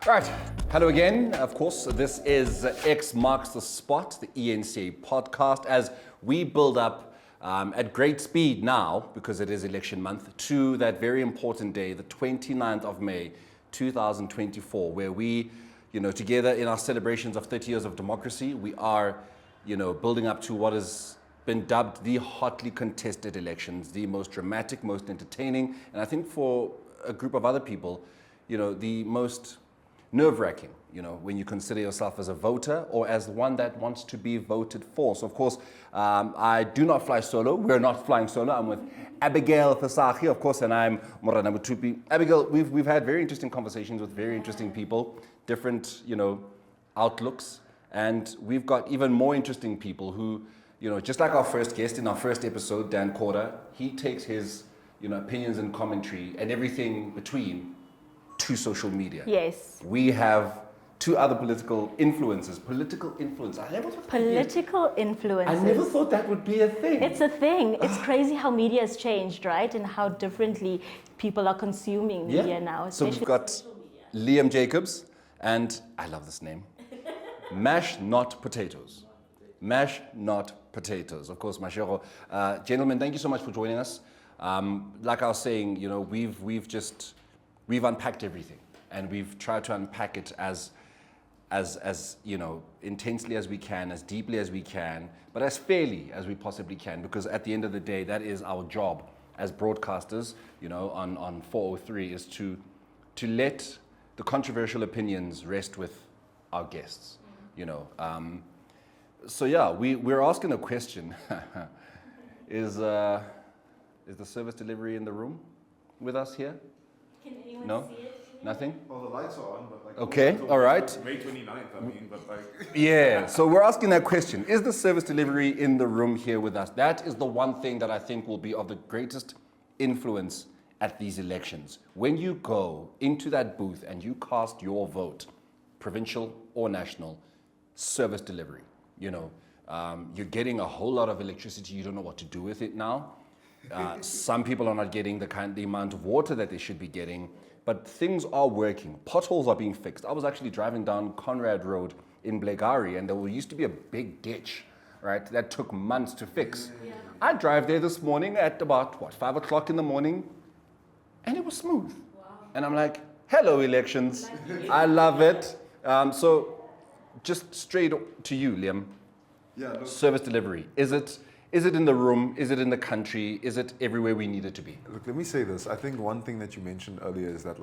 Right, hello again. Of course, this is X Marks the Spot, the eNCA podcast, as we build up at great speed now, because it is election month, to that very important day, the 29th of May, 2024, where we, together in our celebrations of 30 years of democracy, we are, building up to what has been dubbed the hotly contested elections, the most dramatic, most entertaining, and I think for a group of other people, the most nerve-wracking, when you consider yourself as a voter or as one that wants to be voted for. So, of course, I do not fly solo. We're not flying solo. I'm with Abigail, Visagie, of course, and I'm Morena, Mothupi. Abigail, we've had very interesting conversations with very interesting people, different, outlooks, and we've got even more interesting people who, just like our first guest in our first episode, Dan Corder, he takes his, opinions and commentary and everything between to social media. Yes. We have two other political influencers. Political influence. I never thought influencers. I never thought that would be a thing. It's a thing. It's crazy how media has changed, right? And how differently people are consuming media now. So we've got Liam Jacobs, and I love this name. Mash Not Potatoes. Mash Not Potatoes. Of course, Mashero. Gentlemen, thank you so much for joining us. Like I was saying, we've unpacked everything, and we've tried to unpack it as intensely as we can, as deeply as we can, but as fairly as we possibly can, because at the end of the day, that is our job as broadcasters, on 403, is to let the controversial opinions rest with our guests, So yeah, we're asking a question. Is the service delivery in the room with us here? Can anyone see it? Nothing? Well, the lights are on, but like... Okay, all right. May 29th, but like... Yeah, so we're asking that question. Is the service delivery in the room here with us? That is the one thing that I think will be of the greatest influence at these elections. When you go into that booth and you cast your vote, provincial or national, service delivery, you're getting a whole lot of electricity. You don't know what to do with it now. Some people are not getting the amount of water that they should be getting, but things are working. Potholes are being fixed. I was actually driving down Conrad Road in Blegari, and there used to be a big ditch, right, that took months to fix. Yeah. I drive there this morning at about, 5 o'clock in the morning, and it was smooth. Wow. And I'm like, hello, elections. I love it. So just straight to you, Liam. Yeah, look, service delivery. Is it in the room? Is it in the country? Is it everywhere we need it to be? Look, let me say this. I think one thing that you mentioned earlier is that,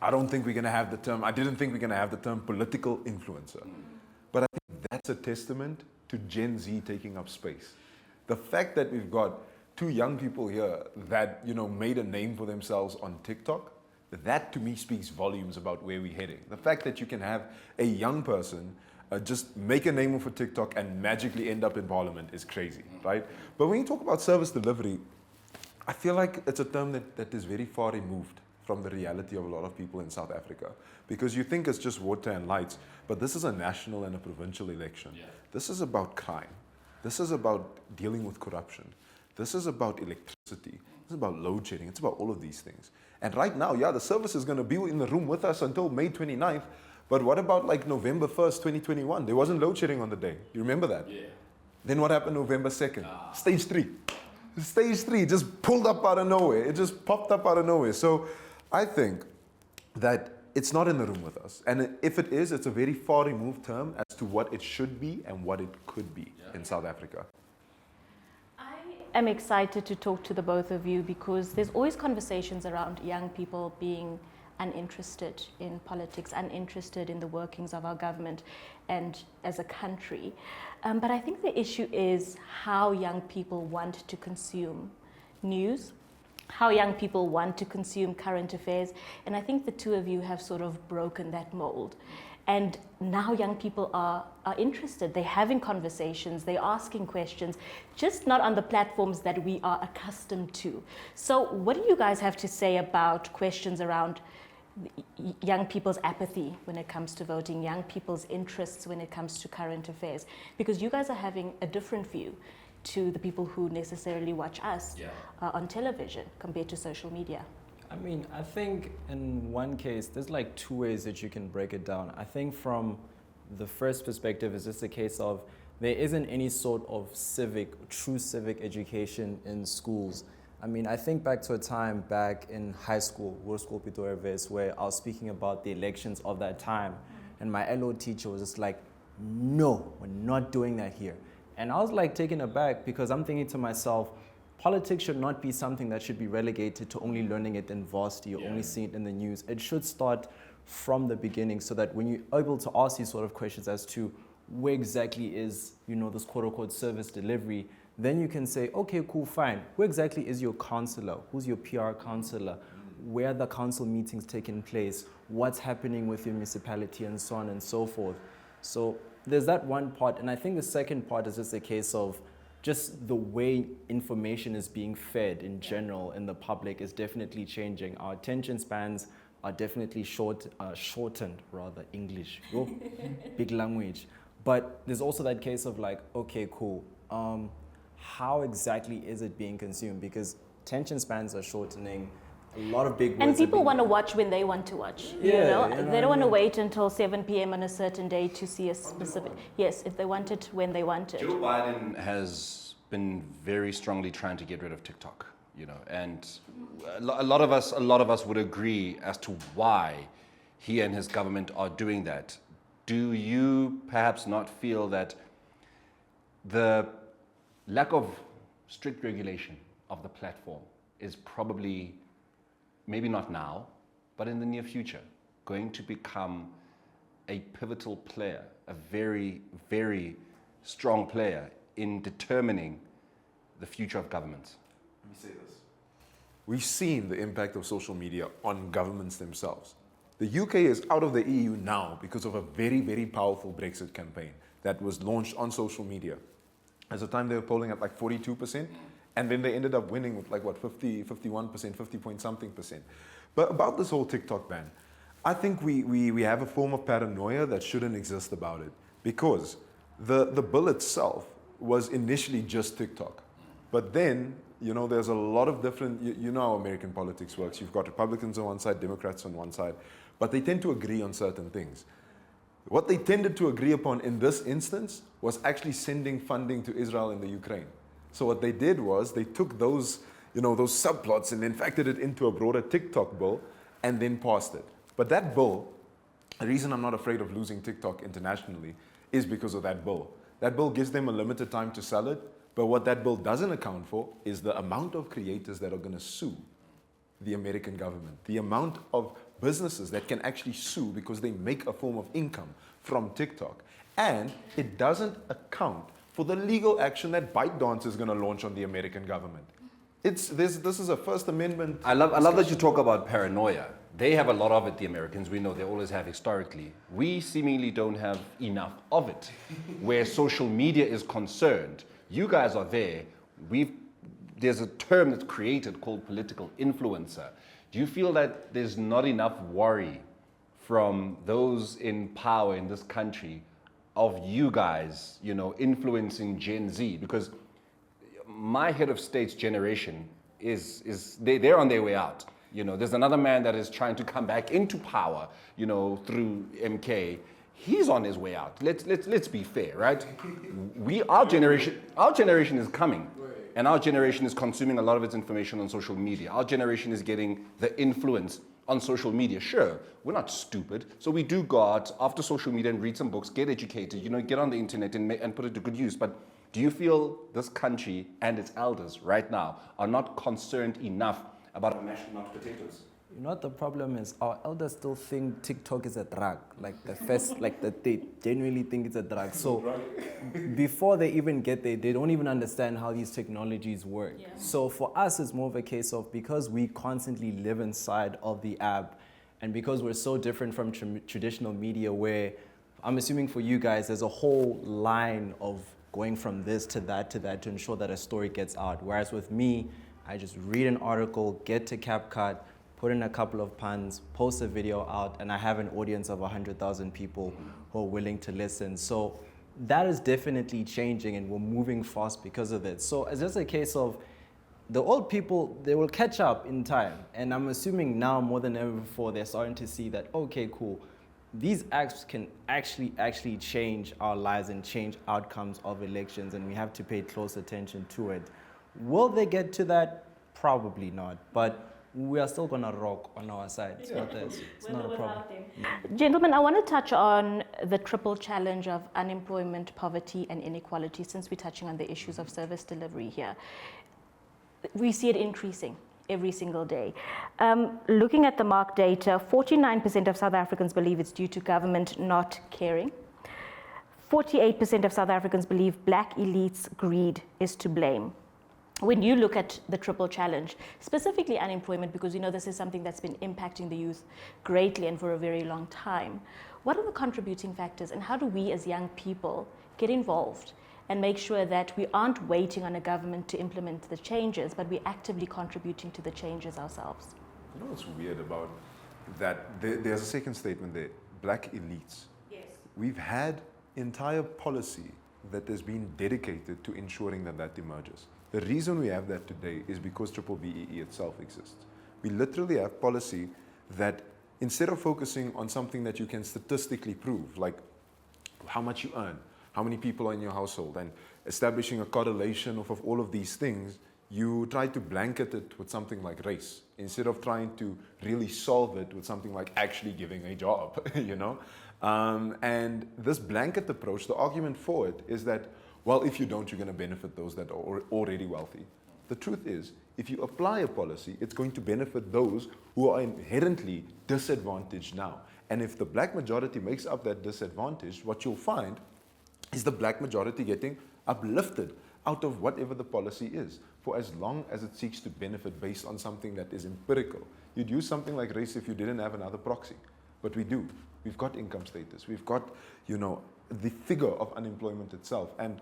I didn't think we're going to have the term political influencer. But I think that's a testament to Gen Z taking up space. The fact that we've got two young people here that, made a name for themselves on TikTok, that to me speaks volumes about where we're heading. The fact that you can have a young person just make a name for TikTok and magically end up in parliament is crazy, right? But when you talk about service delivery, I feel like it's a term that is very far removed from the reality of a lot of people in South Africa. Because you think it's just water and lights, but this is a national and a provincial election. Yeah. This is about crime. This is about dealing with corruption. This is about electricity. This is about load shedding. It's about all of these things. And right now, the service is going to be in the room with us until May 29th. But what about November 1st, 2021? There wasn't load shedding on the day. You remember that? Yeah. Then what happened November 2nd? Stage 3. Stage 3 just pulled up out of nowhere. It just popped up out of nowhere. So I think that it's not in the room with us. And if it is, it's a very far removed term as to what it should be and what it could be in South Africa. I'm excited to talk to the both of you because there's always conversations around young people being uninterested in politics, uninterested in the workings of our government and as a country. But I think the issue is how young people want to consume news, how young people want to consume current affairs. And I think the two of you have sort of broken that mold. And now young people are interested. They're having conversations, they're asking questions, just not on the platforms that we are accustomed to. So what do you guys have to say about questions around young people's apathy when it comes to voting, young people's interests when it comes to current affairs? Because you guys are having a different view to the people who necessarily watch us on television compared to social media. I mean, I think in one case, there's like two ways that you can break it down. I think from the first perspective is just a case of there isn't any sort of true civic education in schools. I mean, I think back to a time back in high school, World School Pitoreves, where I was speaking about the elections of that time. And my LO teacher was just like, no, we're not doing that here. And I was like taken aback because I'm thinking to myself, politics should not be something that should be relegated to only learning it in varsity or only seeing it in the news. It should start from the beginning so that when you're able to ask these sort of questions as to where exactly is, this quote unquote service delivery, then you can say, okay, cool, fine. Where exactly is your counselor? Who's your PR counselor? Where are the council meetings taking place? What's happening with your municipality and so on and so forth. So there's that one part. And I think the second part is just a case of just the way information is being fed in general in the public is definitely changing. Our attention spans are definitely shortened, rather, English, big language. But there's also that case of like, okay, cool. How exactly is it being consumed? Because attention spans are shortening. A lot of big words. And people want to watch when they want to watch. They don't want to wait until 7 p.m. on a certain day to see a specific. Yes, if they want it when they want it. Joe Biden has been very strongly trying to get rid of TikTok, and a lot of us would agree as to why he and his government are doing that. Do you perhaps not feel that the lack of strict regulation of the platform is probably, maybe not now, but in the near future, going to become a pivotal player, a very, very strong player in determining the future of governments? Let me say this. We've seen the impact of social media on governments themselves. The UK is out of the EU now because of a very, very powerful Brexit campaign that was launched on social media. At the time, they were polling at like 42%, and then they ended up winning with like, 51%, 50 point something percent. But about this whole TikTok ban, I think we have a form of paranoia that shouldn't exist about it, because the bill itself was initially just TikTok. But then, there's a lot of different, how American politics works. You've got Republicans on one side, Democrats on one side, but they tend to agree on certain things. What they tended to agree upon in this instance was actually sending funding to Israel and the Ukraine. So what they did was they took those subplots and then factored it into a broader TikTok bill and then passed it. But that bill, the reason I'm not afraid of losing TikTok internationally is because of that bill. That bill gives them a limited time to sell it, but what that bill doesn't account for is the amount of creators that are going to sue the American government, the amount of businesses that can actually sue because they make a form of income from TikTok. And it doesn't account for the legal action that ByteDance is going to launch on the American government. This is a First Amendment. I love that you talk about paranoia. They have a lot of it, the Americans. We know they always have historically. We seemingly don't have enough of it. Where social media is concerned, you guys are there. There's a term that's created called political influencer. Do you feel that there's not enough worry from those in power in this country of you guys, influencing Gen Z? Because my head of state's generation they're on their way out. There's another man that is trying to come back into power, through eNCA. He's on his way out. Let's be fair, right? Our generation is coming. And our generation is consuming a lot of its information on social media. Our generation is getting the influence on social media. Sure, we're not stupid. So we do go out after social media and read some books, get educated, get on the internet and put it to good use. But do you feel this country and its elders right now are not concerned enough about mashing up potatoes? The problem is our elders still think TikTok is a drug. They genuinely think it's a drug. So before they even get there, they don't even understand how these technologies work. Yeah. So for us, it's more of a case of, because we constantly live inside of the app, and because we're so different from traditional media, where I'm assuming for you guys, there's a whole line of going from this to that to ensure that a story gets out. Whereas with me, I just read an article, get to CapCut, put in a couple of puns, post a video out, and I have an audience of 100,000 people who are willing to listen. So that is definitely changing, and we're moving fast because of it. So it's just a case of, the old people, they will catch up in time. And I'm assuming now more than ever before, they're starting to see that, okay, cool, these acts can actually change our lives and change outcomes of elections, and we have to pay close attention to it. Will they get to that? Probably not. But we are still going to rock on our side. It's not a problem. Gentlemen, I want to touch on the triple challenge of unemployment, poverty, and inequality, since we're touching on the issues of service delivery here. We see it increasing every single day. Looking at the mark data, 49% of South Africans believe it's due to government not caring. 48% of South Africans believe black elites' greed is to blame. When you look at the triple challenge, specifically unemployment, because you know this is something that's been impacting the youth greatly and for a very long time, what are the contributing factors, and how do we as young people get involved and make sure that we aren't waiting on a government to implement the changes, but we're actively contributing to the changes ourselves? You know what's weird about that? There's a second statement there, black elites. Yes. We've had entire policy that has been dedicated to ensuring that that emerges. The reason we have that today is because BBBEE itself exists. We literally have policy that instead of focusing on something that you can statistically prove, like how much you earn, how many people are in your household, and establishing a correlation of all of these things, you try to blanket it with something like race, instead of trying to really solve it with something like actually giving a job, you know? And this blanket approach, the argument for it is that, well, if you don't, you're going to benefit those that are already wealthy. The truth is, if you apply a policy, it's going to benefit those who are inherently disadvantaged now. And if the black majority makes up that disadvantage, what you'll find is the black majority getting uplifted out of whatever the policy is, for as long as it seeks to benefit based on something that is empirical. You'd use something like race if you didn't have another proxy, but we do. We've got income status, we've got, you know, the figure of unemployment itself, and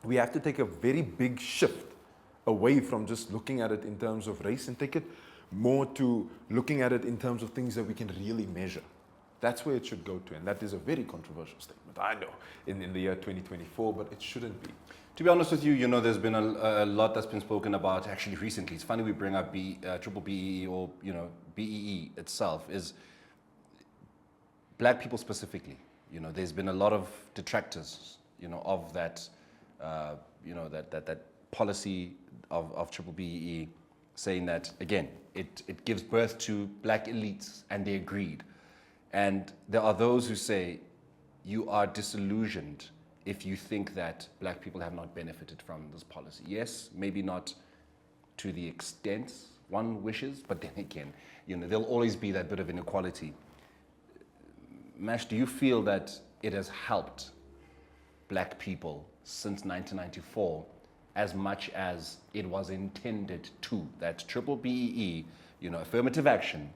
we have to take a very big shift away from just looking at it in terms of race and take it more to looking at it in terms of things that we can really measure. That's where it should go to, and that is a very controversial statement, I know, in the year 2024, but it shouldn't be. To be honest with you, you know, there's been a lot that's been spoken about actually recently. It's funny we bring up BBBEE or, you know, BEE itself, is black people specifically. You know, there's been a lot of detractors, you know, of that, you know, that policy of BBBEE, saying that, again, it gives birth to black elites and their greed. And there are those who say you are disillusioned if you think that black people have not benefited from this policy. Yes, maybe not to the extent one wishes, but then again, you know, there'll always be that bit of inequality. Mash, do you feel that it has helped black people since 1994 as much as it was intended to? That BBBEE, you know, affirmative action,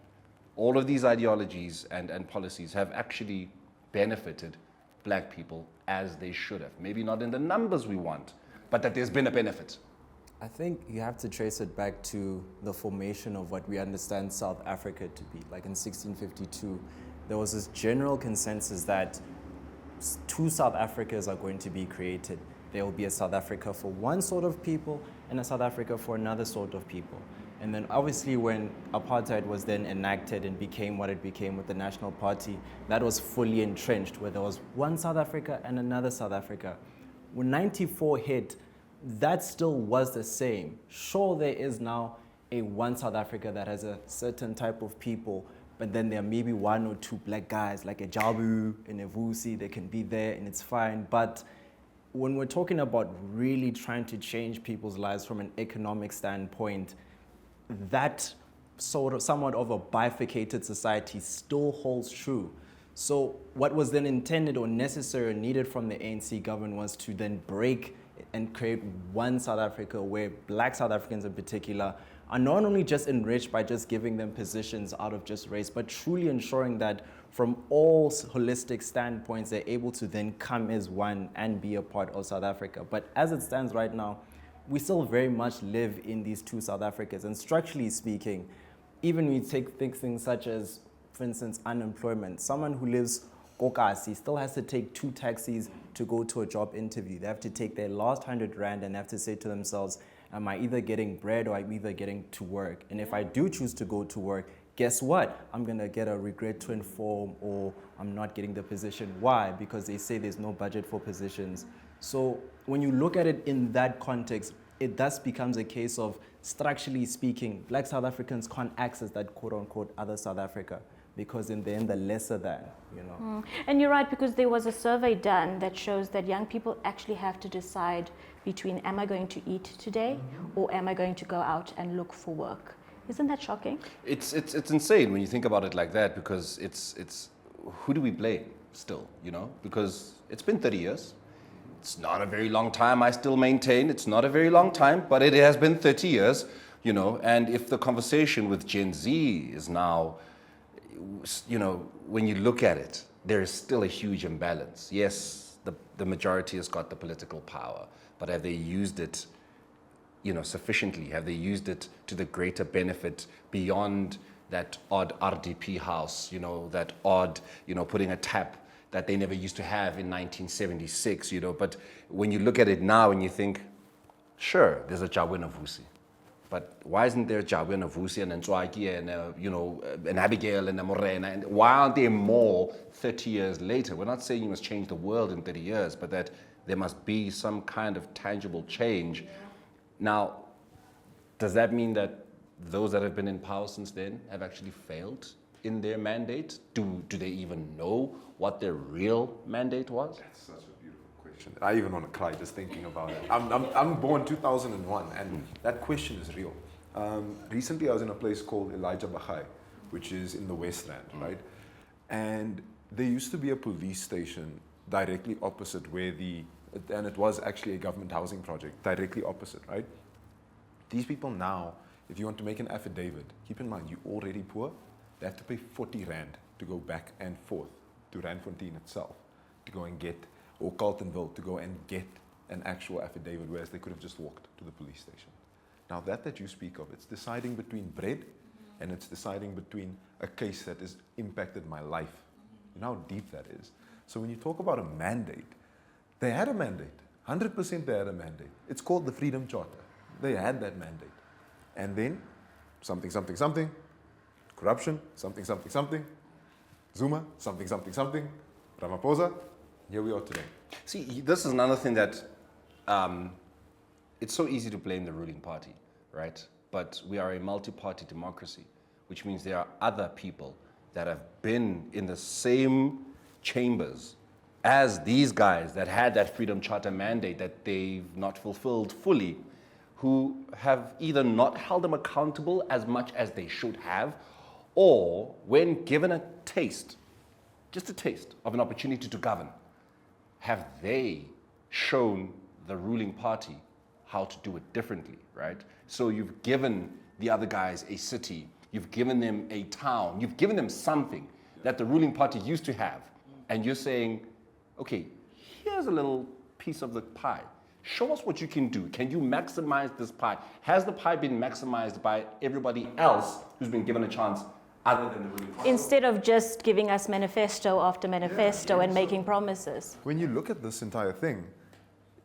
all of these ideologies and policies have actually benefited black people as they should have. Maybe not in the numbers we want, but that there's been a benefit. I think you have to trace it back to the formation of what we understand South Africa to be. Like in 1652, there was this general consensus that two South Africas are going to be created. There will be a South Africa for one sort of people and a South Africa for another sort of people. And then obviously when apartheid was then enacted and became what it became with the National Party, that was fully entrenched, where there was one South Africa and another South Africa. When 94 hit, that still was the same. Sure, there is now a one South Africa that has a certain type of people, but then there are maybe one or two black guys like a Jabu and a Vusi, they can be there and it's fine. But when we're talking about really trying to change people's lives from an economic standpoint, that sort of somewhat of a bifurcated society still holds true. So what was then intended or necessary or needed from the ANC government was to then break and create one South Africa where black South Africans in particular are not only just enriched by just giving them positions out of just race, but truly ensuring that from all holistic standpoints, they're able to then come as one and be a part of South Africa. But as it stands right now, we still very much live in these two South Africas. And structurally speaking, even when you take things such as, for instance, unemployment, someone who lives Kokasi still has to take 2 taxis to go to a job interview. They have to take their last 100 Rand and have to say to themselves, Am I either getting bread or I'm either getting to work? And if I do choose to go to work, guess what? I'm going to get a regret to inform, or I'm not getting the position. Why? Because they say there's no budget for positions. So when you look at it in that context, it thus becomes a case of, structurally speaking, Black South Africans can't access that quote-unquote other South Africa, because in the end, the lesser than, you know. And you're right, because there was a survey done that shows that young people actually have to decide between, am I going to eat today, or am I going to go out and look for work? Isn't that shocking? It's insane when you think about it like that, because it's who do we blame still, you know? Because it's been 30 years. It's not a very long time, I still maintain. It's not a very long time, but it has been 30 years, you know? And if the conversation with Gen Z is now, you know, when you look at it, there is still a huge imbalance. Yes, the majority has got the political power, but have they used it, you know, sufficiently? Have they used it to the greater benefit beyond that odd RDP house, you know, that odd, you know, putting a tap that they never used to have in 1976, you know? But when you look at it now and you think, sure, there's a Jawena Vusi, but why isn't there a Jawena Vusi and a Ntswaki and you know, an Abigail and a Morena? And why aren't there more 30 years later? We're not saying you must change the world in 30 years, but that there must be some kind of tangible change. Now, does that mean that those that have been in power since then have actually failed in their mandate? Do they even know what their real mandate was? That's such a beautiful question. I even want to cry just thinking about it. I'm born 2001, and that question is real. Recently, I was in a place called Elijah Bahai, which is in the Westland, right? And there used to be a police station directly opposite and it was actually a government housing project, directly opposite, right? These people now, if you want to make an affidavit, keep in mind, you're already poor, they have to pay 40 Rand to go back and forth to Randfontein itself, to go and get, or Carltonville, to go and get an actual affidavit, whereas they could have just walked to the police station. Now that you speak of, it's deciding between bread and it's deciding between a case that has impacted my life. You know how deep that is. So when you talk about a mandate, they had a mandate. 100% they had a mandate. It's called the Freedom Charter. They had that mandate. And then something, something, something, corruption, something, something, something, Zuma, something, something, something, Ramaphosa, here we are today. See, this is another thing that it's so easy to blame the ruling party, right? But we are a multi-party democracy, which means there are other people that have been in the same chambers as these guys that had that Freedom Charter mandate that they've not fulfilled fully, who have either not held them accountable as much as they should have, or when given a taste, just a taste of an opportunity to govern, have they shown the ruling party how to do it differently, right? So you've given the other guys a city, you've given them a town, you've given them something that the ruling party used to have, and you're saying, okay, here's a little piece of the pie. Show us what you can do. Can you maximize this pie? Has the pie been maximized by everybody else who's been given a chance other than the ruling party? Instead of just giving us manifesto after manifesto and making promises. When you look at this entire thing,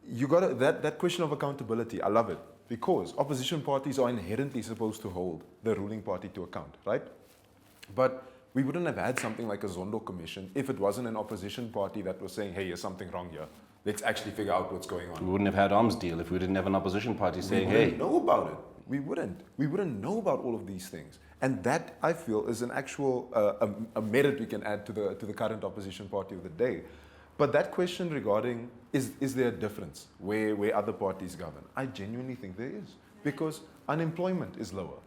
you got that question of accountability. I love it, because opposition parties are inherently supposed to hold the ruling party to account, right? But we wouldn't have had something like a Zondo Commission if it wasn't an opposition party that was saying, hey, there's something wrong here. Let's actually figure out what's going on. We wouldn't have had arms deal if we didn't have an opposition party saying, hey. We wouldn't know about it. We wouldn't know about all of these things. And that, I feel, is an actual a merit we can add to the current opposition party of the day. But that question regarding, is there a difference where other parties govern? I genuinely think there is. Because unemployment is lower.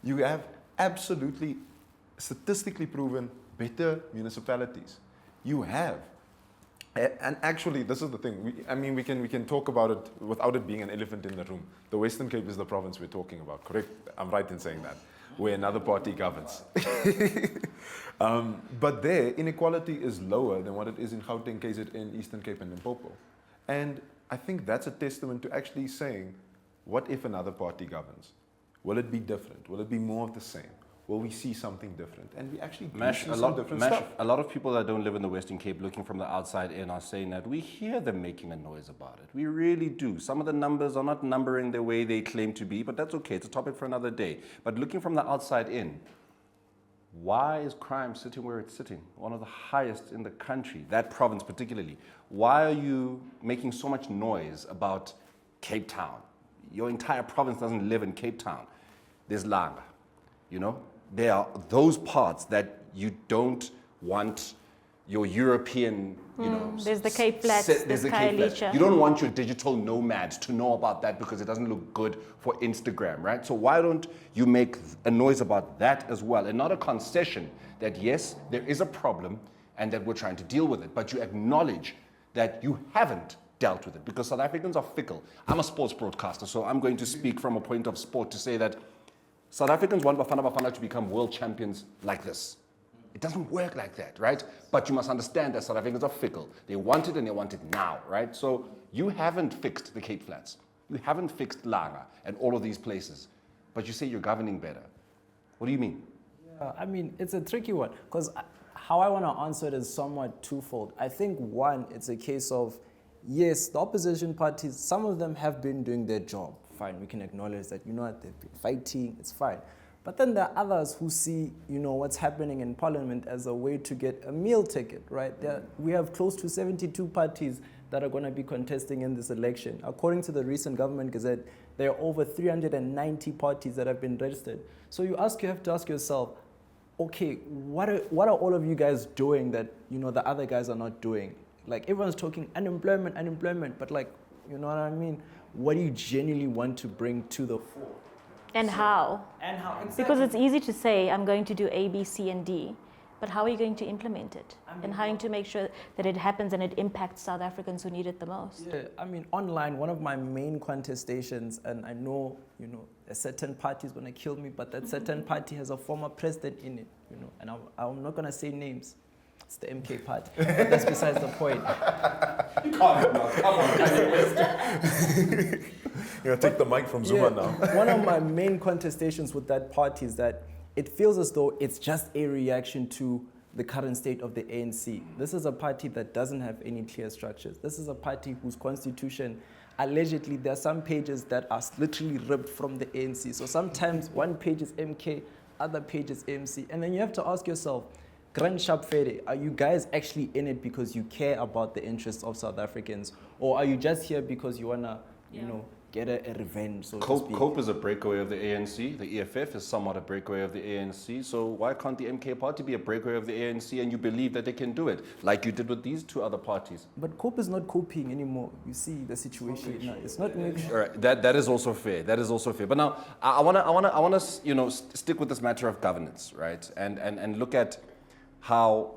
You have absolutely statistically proven better municipalities. You have. And actually, this is the thing. We can talk about it without it being an elephant in the room. The Western Cape is the province we're talking about, correct? I'm right in saying that, where another party governs. But there, inequality is lower than what it is in Gauteng, KZN, Eastern Cape, and Limpopo. And I think that's a testament to actually saying, what if another party governs? Will it be different? Will it be more of the same? will we see something different? And we actually do Mash, see a some lot, different Mash, stuff. a lot of people that don't live in the Western Cape looking from the outside in are saying that we hear them making a noise about it. We really do. Some of the numbers are not numbering the way they claim to be, but that's okay. It's a topic for another day. But looking from the outside in, why is crime sitting where it's sitting? One of the highest in the country, that province particularly. Why are you making so much noise about Cape Town? Your entire province doesn't live in Cape Town. There's Langa, you know? There are those parts that you don't want your European, you know. There's the Cape Flats, There's the Cape Flats. You don't want your digital nomads to know about that because it doesn't look good for Instagram, right? So why don't you make a noise about that as well, and not a concession that yes, there is a problem and that we're trying to deal with it, but you acknowledge that you haven't dealt with it because South Africans are fickle. I'm a sports broadcaster, so I'm going to speak from a point of sport to say that South Africans want Bafana Bafana to become world champions like this. It doesn't work like that, right? But you must understand that South Africans are fickle. They want it and they want it now, right? So you haven't fixed the Cape Flats. You haven't fixed Langa and all of these places. But you say you're governing better. What do you mean? Yeah, I mean, it's a tricky one because how I want to answer it is somewhat twofold. I think one, it's a case of, yes, the opposition parties, some of them have been doing their job. Fine, we can acknowledge that, you know what, they've been fighting, it's fine. But then there are others who see, you know, what's happening in parliament as a way to get a meal ticket, right? We have close to 72 parties that are going to be contesting in this election. According to the recent government gazette, there are over 390 parties that have been registered. So you have to ask yourself, okay, what are all of you guys doing that, you know, the other guys are not doing? Like everyone's talking unemployment, but like, you know what I mean? What do you genuinely want to bring to the fore? And how? And how? Exactly. Because it's easy to say, I'm going to do A, B, C, and D, but how are you going to implement it? And how are you going to make sure that it happens and it impacts South Africans who need it the most? Yeah, I mean, online, one of my main contestations, and I know, you know, a certain party is going to kill me, but that certain party has a former president in it, you know, and I'm not going to say names. It's the MK party. But that's besides the point. You can't now. Come on, You're going to take the mic from Zuma now. One of my main contestations with that party is that it feels as though it's just a reaction to the current state of the ANC. This is a party that doesn't have any clear structures. This is a party whose constitution, allegedly, there are some pages that are literally ripped from the ANC. So sometimes one page is MK, other page is ANC. And then you have to ask yourself, Grand Shapfede, are you guys actually in it because you care about the interests of South Africans? Or are you just here because you want to, you know, get a revenge, so to speak? COPE is a breakaway of the ANC. The EFF is somewhat a breakaway of the ANC. So why can't the MK party be a breakaway of the ANC and you believe that they can do it, like you did with these two other parties? But COPE is not coping anymore. You see the situation now. It's not making. All right, that is also fair. That is also fair. But now I wanna you know, stick with this matter of governance, right? And look at how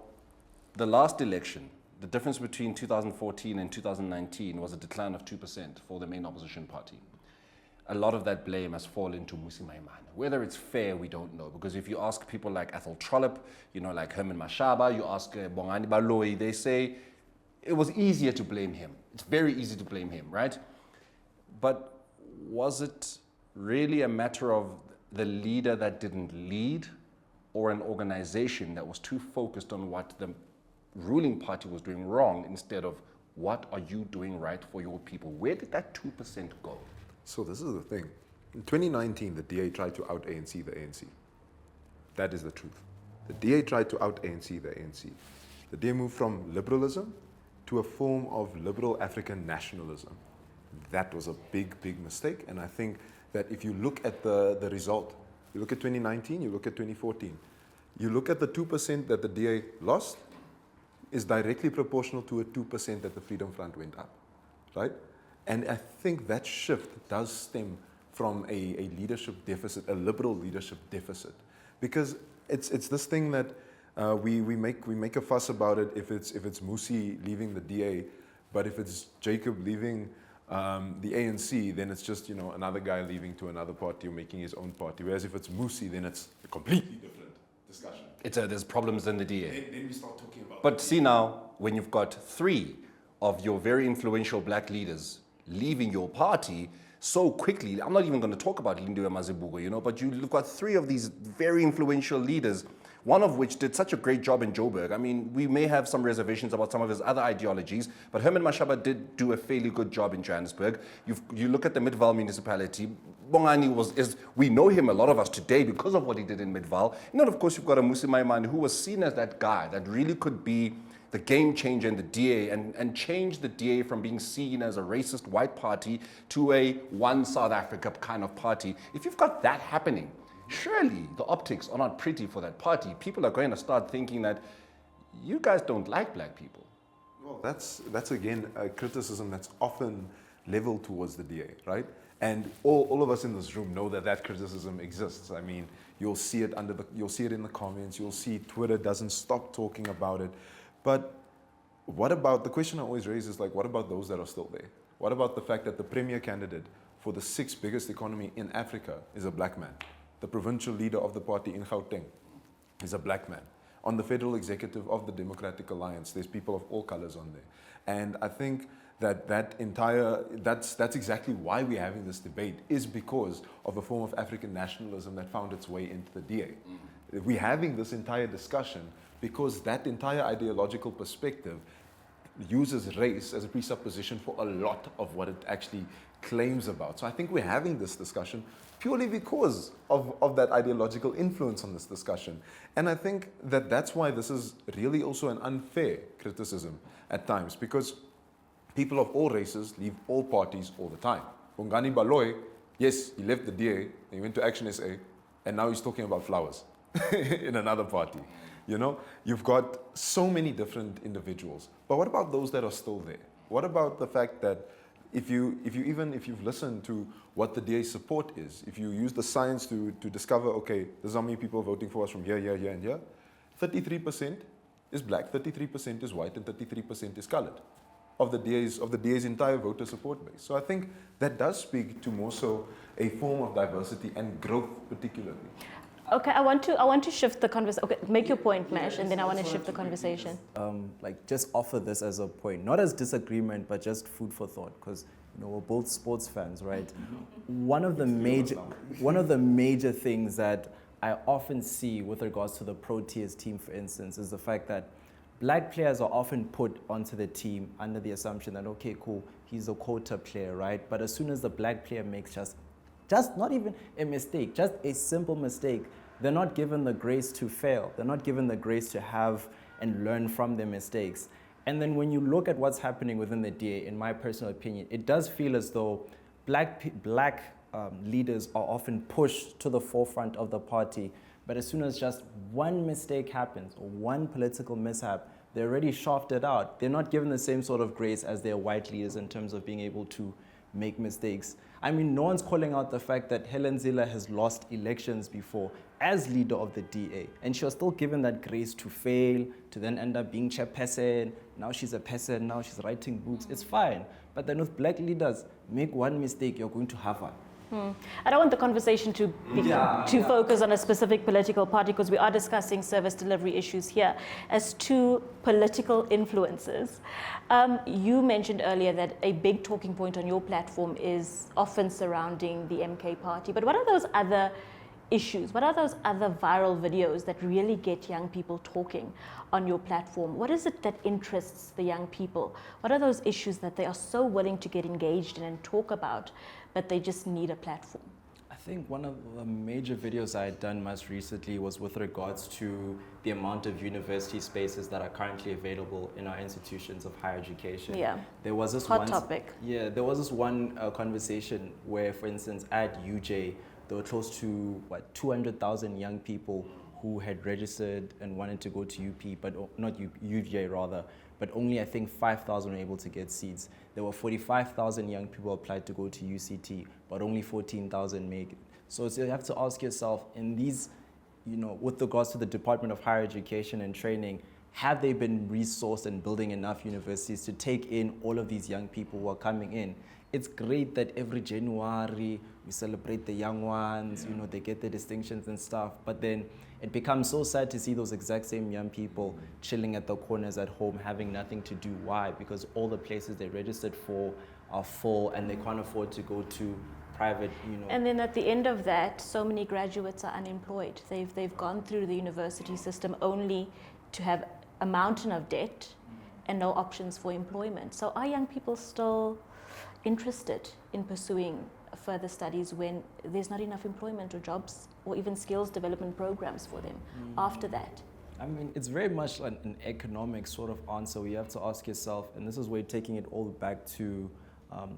the last election, the difference between 2014 and 2019 was a decline of 2% for the main opposition party. A lot of that blame has fallen to Musi Maimane. Whether it's fair, we don't know. Because if you ask people like Ethel Trollip, you know, like Herman Mashaba, you ask Bongani Baloyi, they say it was easier to blame him. It's very easy to blame him, right? But was it really a matter of the leader that didn't lead, or an organization that was too focused on what the ruling party was doing wrong instead of what are you doing right for your people? Where did that 2% go? So this is the thing. In 2019, the DA tried to out-ANC the ANC. That is the truth. The DA tried to out-ANC the ANC. The DA moved from liberalism to a form of liberal African nationalism. That was a big, big mistake. And I think that if you look at the result, you look at 2019, you look at 2014. You look at the 2% that the DA lost is directly proportional to a 2% that the Freedom Front went up, right? And I think that shift does stem from a leadership deficit, a liberal leadership deficit. Because it's this thing that we make a fuss about it if it's Musi leaving the DA, but if it's Jacob leaving the ANC, then it's just, you know, another guy leaving to another party or making his own party. Whereas if it's Musi, then it's a completely different discussion. There's problems in the DA. Then we start talking about. But see now, when you've got 3 of your very influential black leaders leaving your party, so quickly. I'm not even going to talk about Lindiwe Mazibuko, but you've got three of these very influential leaders, one of which did such a great job in Joburg. I mean, we may have some reservations about some of his other ideologies, but Herman Mashaba did do a fairly good job in Johannesburg. You look at the Midvaal municipality, Bongani we know him, a lot of us today, because of what he did in Midvaal. And then, of course, you've got a Musi Maimane, who was seen as that guy that really could be the game changer in the DA and change the DA from being seen as a racist white party to a one South Africa kind of party. If you've got that happening, surely the optics are not pretty for that party. People are going to start thinking that you guys don't like black people. Well, that's again a criticism that's often leveled towards the DA, right? And all of us in this room know that criticism exists. I mean, you'll see it you'll see it in the comments. You'll see Twitter doesn't stop talking about it. But what about, the question I always raise is like, what about those that are still there? What about the fact that the premier candidate for the sixth biggest economy in Africa is a black man? The provincial leader of the party in Gauteng is a black man. On the federal executive of the Democratic Alliance, there's people of all colors on there. And I think that's exactly why we're having this debate, is because of a form of African nationalism that found its way into the DA. We're having this entire discussion because that entire ideological perspective uses race as a presupposition for a lot of what it actually claims about. So I think we're having this discussion purely because of that ideological influence on this discussion. And I think that's why this is really also an unfair criticism at times, because people of all races leave all parties all the time. Bongani Baloyi, yes, he left the DA, he went to Action SA, and now he's talking about flowers in another party. You've got so many different individuals. But what about those that are still there? What about the fact that if you've listened to what the DA's support is, if you use the science to discover, okay, this is how many people voting for us from here, here, here, and here, 33% is black, 33% is white, and 33% is colored of the DA's entire voter support base. So I think that does speak to more so a form of diversity and growth particularly. Okay, I want to shift the conversation. Okay, make your point, Mash, and then I want to shift the conversation. Just offer this as a point, not as disagreement, but just food for thought, because we're both sports fans, right? One of the major things that I often see with regards to the Proteas team, for instance, is the fact that black players are often put onto the team under the assumption that, okay, cool, he's a quota player, right? But as soon as the black player makes just not even a mistake, just a simple mistake, they're not given the grace to fail. They're not given the grace to have and learn from their mistakes. And then when you look at what's happening within the DA, in my personal opinion, it does feel as though black leaders are often pushed to the forefront of the party. But as soon as just one mistake happens, or one political mishap, they're already shafted out. They're not given the same sort of grace as their white leaders in terms of being able to make mistakes. I mean, no one's calling out the fact that Helen Zille has lost elections before as leader of the DA, and she was still given that grace to fail, to then end up being chairperson. Now she's a person, now she's writing books. It's fine. But then with black leaders, make one mistake, you're going to have one. I don't want the conversation to focus on a specific political party, because we are discussing service delivery issues here as two political influences. You mentioned earlier that a big talking point on your platform is often surrounding the MK party. But what are those other issues? What are those other viral videos that really get young people talking on your platform? What is it that interests the young people? What are those issues that they are so willing to get engaged in and talk about, but they just need a platform? I think one of the major videos I had done most recently was with regards to the amount of university spaces that are currently available in our institutions of higher education. Yeah, there was this hot topic. Yeah, there was this one conversation where, for instance, at UJ, there were close to 200,000 young people who had registered and wanted to go to UP, but not UJ rather, but only I think 5,000 were able to get seats. There were 45,000 young people applied to go to UCT, but only 14,000 make it. So you have to ask yourself, in these, with regards to the Department of Higher Education and Training, have they been resourced and building enough universities to take in all of these young people who are coming in? It's great that every January we celebrate the young ones, you know, they get their distinctions and stuff, but then it becomes so sad to see those exact same young people chilling at the corners at home having nothing to do. Why? Because all the places they registered for are full and they can't afford to go to private, you know. And then at the end of that, so many graduates are unemployed. They've gone through the university system only to have a mountain of debt and no options for employment. So are young people still interested in pursuing further studies when there's not enough employment or jobs or even skills development programs for them after that? I mean, it's very much an economic sort of answer. You have to ask yourself, and this is where taking it all back to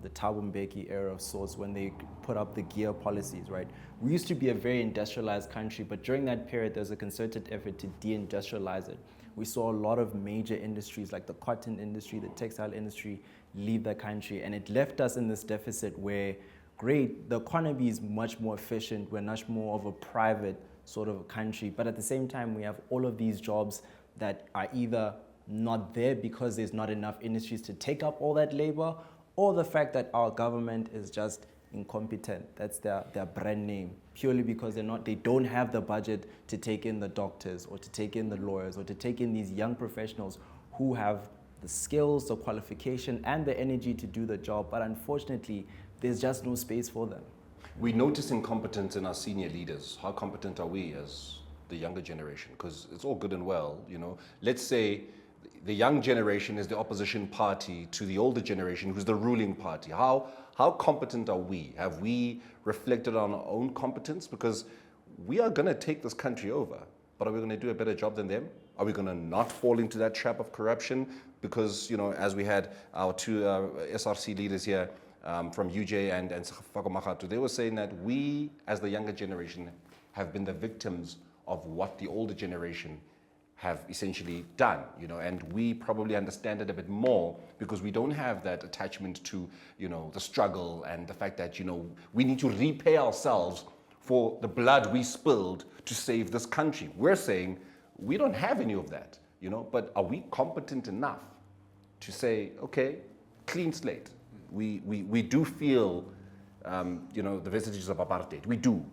the Thabo Mbeki era of sorts, when they put up the gear policies, right? We used to be a very industrialized country, but during that period, there's a concerted effort to deindustrialize it. We saw a lot of major industries like the cotton industry, the textile industry leave the country, and it left us in this deficit where, great, the economy is much more efficient, we're much more of a private sort of country, but at the same time, we have all of these jobs that are either not there because there's not enough industries to take up all that labor, or the fact that our government is just incompetent. That's their brand name, purely because they don't have the budget to take in the doctors or to take in the lawyers or to take in these young professionals who have the skills, the qualification, and the energy to do the job. But unfortunately, there's just no space for them. We notice incompetence in our senior leaders. How competent are we as the younger generation? Because it's all good and well, you know. Let's say the young generation is the opposition party to the older generation, who's the ruling party. How competent are we? Have we reflected on our own competence? Because we are going to take this country over, but are we going to do a better job than them? Are we going to not fall into that trap of corruption? Because, you know, as we had our two SRC leaders here from UJ and Fakomahatu, they were saying that we, as the younger generation, have been the victims of what the older generation have essentially done, you know, and we probably understand it a bit more because we don't have that attachment to, you know, the struggle and the fact that, you know, we need to repay ourselves for the blood we spilled to save this country. We're saying we don't have any of that, you know, but are we competent enough to say, okay, clean slate? We do feel, you know, the vestiges of apartheid. We do.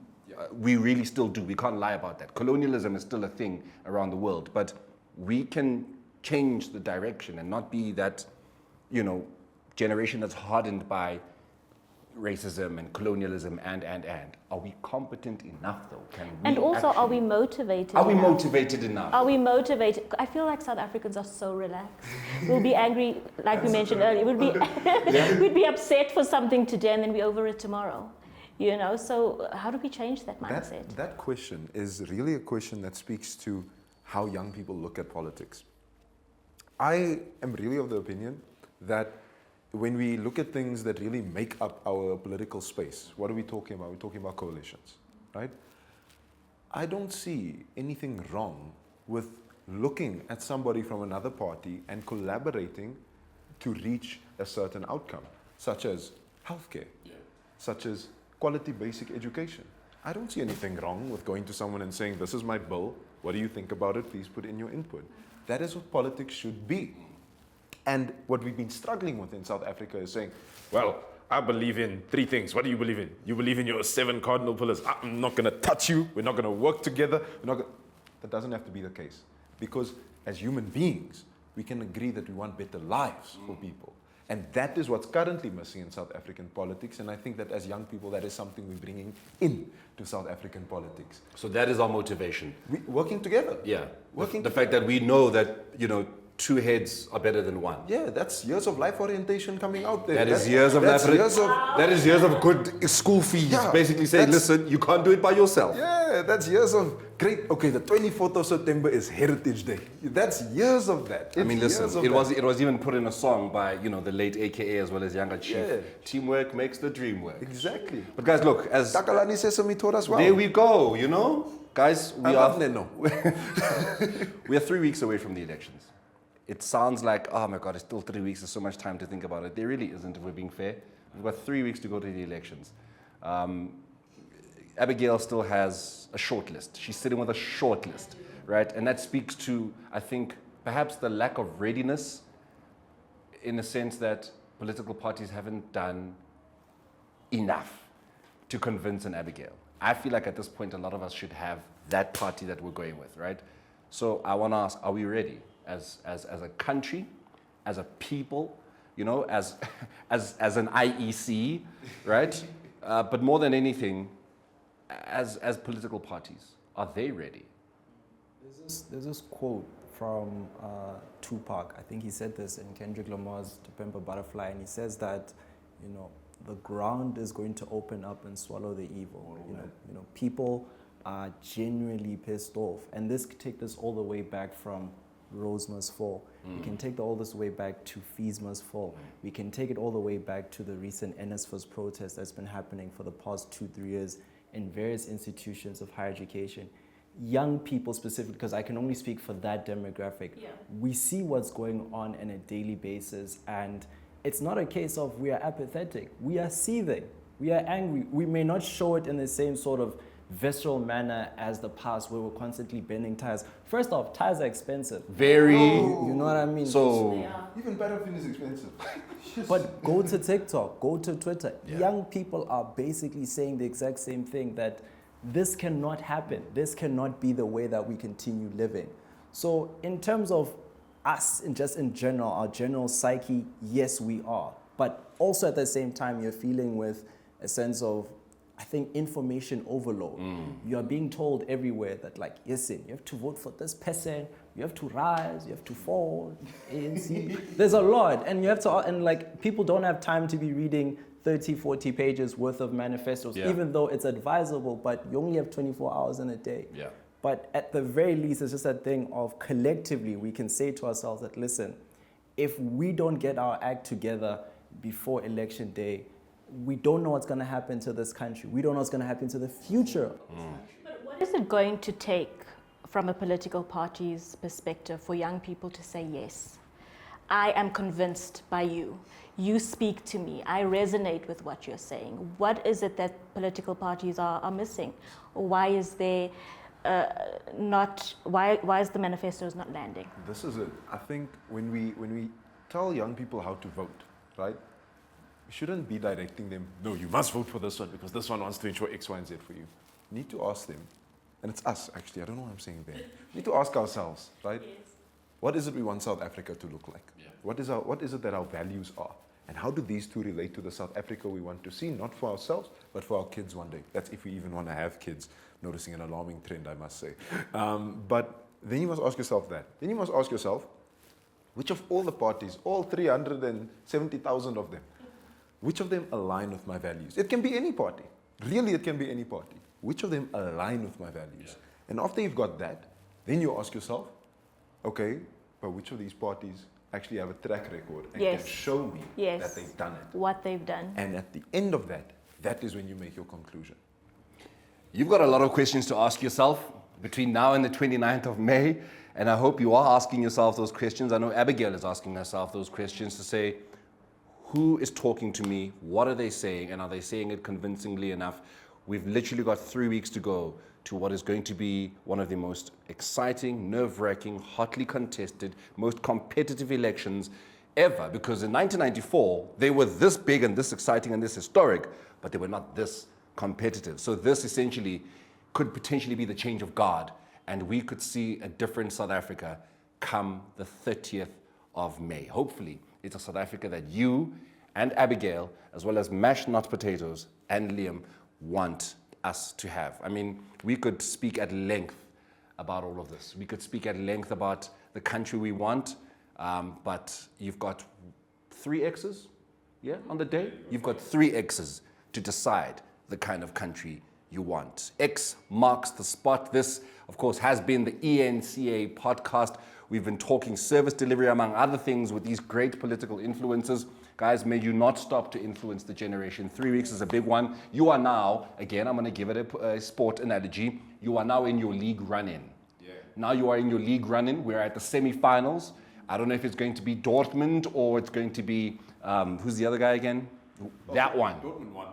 We really still do. We can't lie about that. Colonialism is still a thing around the world, but we can change the direction and not be that, you know, generation that's hardened by racism and colonialism and. Are we competent enough though? Can we and also, are we motivated? Are we motivated enough? Are we motivated? I feel like South Africans are so relaxed. We'll be angry, like we mentioned earlier. We'd be upset for something today and then be over it tomorrow. You know, so how do we change that mindset? That question is really a question that speaks to how young people look at politics. I am really of the opinion that when we look at things that really make up our political space, what are we talking about? We're talking about coalitions, right? I don't see anything wrong with looking at somebody from another party and collaborating to reach a certain outcome, such as healthcare, such as quality basic education. I don't see anything wrong with going to someone and saying, this is my bill, what do you think about it? Please put in your input. That is what politics should be. And what we've been struggling with in South Africa is saying, well, I believe in 3 things. What do you believe in? You believe in your 7 cardinal pillars. I'm not going to touch you. We're not going to work together. That doesn't have to be the case. Because as human beings, we can agree that we want better lives for people. And that is what's currently missing in South African politics. And I think that as young people, that is something we're bringing in to South African politics. So that is our motivation. Working together. Yeah. The fact that we know that, you know, 2 heads are better than 1. Yeah, that's years of life orientation coming out there. That is years of good school fees. Yeah, basically saying, listen, you can't do it by yourself. Yeah, that's years of great. Okay, the 24th of September is Heritage Day. That's years of that. I mean, listen, it was even put in a song by, you know, the late AKA as well as Younger Chief. Yeah. Teamwork makes the dream work. Exactly. But guys, look, as Takalani Sesame taught us well. There we go, you know. Guys, we are 3 weeks away from the elections. It sounds like, oh my God, it's still 3 weeks. There's so much time to think about it. There really isn't, if we're being fair. We've got 3 weeks to go to the elections. Abigail still has a short list. She's sitting with a short list, right? And that speaks to, I think, perhaps the lack of readiness, in the sense that political parties haven't done enough to convince an Abigail. I feel like at this point, a lot of us should have that party that we're going with, right? So I want to ask, are we ready as a country, as a people, you know, as an IEC, right? But more than anything, as political parties, are they ready? There's this quote from Tupac. I think he said this in Kendrick Lamar's To Pimp a Butterfly, and he says that, you know, the ground is going to open up and swallow the evil. You know, people are genuinely pissed off, and this could take this all the way back from Rose Must Fall. We can take all this way back to Fees Must Fall. We can take it all the way back to the recent NSFAS protest that's been happening for the past 2-3 years in various institutions of higher education. Young people specifically, because I can only speak for that demographic, we see what's going on a daily basis, and it's not a case of we are apathetic. We are seething. We are angry. We may not show it in the same sort of visceral manner as the past, where we're constantly bending tires. First off, tires are expensive. Very. You know what I mean? So, Even paraffin is expensive. but go to TikTok, go to Twitter. Young people are basically saying the exact same thing, that this cannot happen. This cannot be the way that we continue living. So in terms of us, and just in general, our general psyche, yes, we are. But also at the same time, you're feeling with a sense of, I think, information overload. You are being told everywhere that, like, listen, you have to vote for this person, you have to rise, you have to fall, ANC. There's a lot, and you have to, and like, people don't have time to be reading 30, 40 pages worth of manifestos, even though it's advisable, but you only have 24 hours in a day. But at the very least, it's just that thing of collectively, we can say to ourselves that, listen, if we don't get our act together before election day, we don't know what's going to happen to this country. We don't know what's going to happen to the future. But what is it going to take from a political party's perspective for young people to say yes? I am convinced by you. You speak to me. I resonate with what you're saying. What is it that political parties are missing? Or why is there why is the manifestos not landing? This is it. I think when we tell young people how to vote, right? We shouldn't be directing them, no, you must vote for this one because this one wants to ensure X, Y, and Z for you. You need to ask them, and it's us actually, I don't know what I'm saying there. We need to ask ourselves, right? What is it we want South Africa to look like? What is it that our values are? And how do these two relate to the South Africa we want to see, not for ourselves, but for our kids one day? That's if we even want to have kids, noticing an alarming trend, I must say. But then you must ask yourself that. Then you must ask yourself, which of all the parties, all 370,000 of them, which of them align with my values? It can be any party. Really, it can be any party. Which of them align with my values? And after you've got that, then you ask yourself, okay, but which of these parties actually have a track record and can show me that they've done it? What they've done. And at the end of that, that is when you make your conclusion. you've got a lot of questions to ask yourself between now and the 29th of May, and I hope you are asking yourself those questions. I know Abigail is asking herself those questions to say, who is talking to me? What are they saying? And are they saying it convincingly enough? We've literally got 3 weeks to go to what is going to be one of the most exciting, nerve-wracking, hotly contested, most competitive elections ever. Because in 1994, they were this big and this exciting and this historic, but they were not this competitive. So this essentially could potentially be the change of guard, and we could see a different South Africa come the 30th of May. Hopefully, it's a South Africa that you and Abigail, as well as Mashed Not Potatoes and Liam, want us to have. I mean, we could speak at length about all of this. We could speak at length about the country we want, but you've got 3 X's, on the day? You've got 3 X's to decide the kind of country you want. X marks the spot. This, of course, has been the eNCA podcast. We've been talking service delivery, among other things, with these great political influencers. Guys, may you not stop to influence the generation. 3 weeks is a big one. You are now, again, I'm going to give it a sport analogy, you are now in your league run-in. Now you are in your league run-in. We're at the semi-finals. I don't know if it's going to be Dortmund or it's going to be, who's the other guy again? That one. Dortmund won.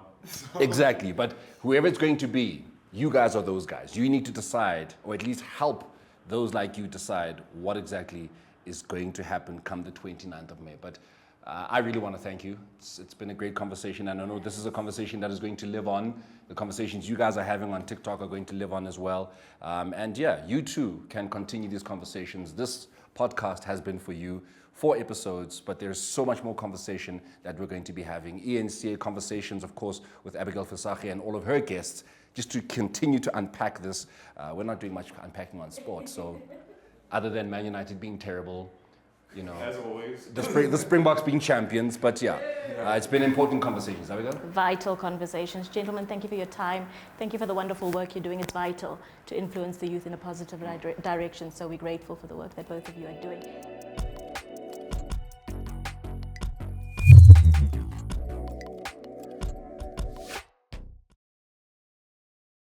Exactly, but whoever it's going to be, you guys are those guys. You need to decide, or at least help those like you decide what exactly is going to happen come the 29th of May. But I really want to thank you. It's been a great conversation, and I know this is a conversation that is going to live on. The conversations you guys are having on TikTok are going to live on as well. And yeah, you too can continue these conversations. This podcast has been for you. 4 episodes, but there's so much more conversation that we're going to be having. eNCA conversations, of course, with Abigail Visagie and all of her guests, just to continue to unpack this. We're not doing much unpacking on sports, so other than Man United being terrible, you know, As always. the Springboks being champions, but yeah, it's been important conversations. Abigail? Vital conversations. Gentlemen, thank you for your time. Thank you for the wonderful work you're doing. It's vital to influence the youth in a positive direction, so we're grateful for the work that both of you are doing.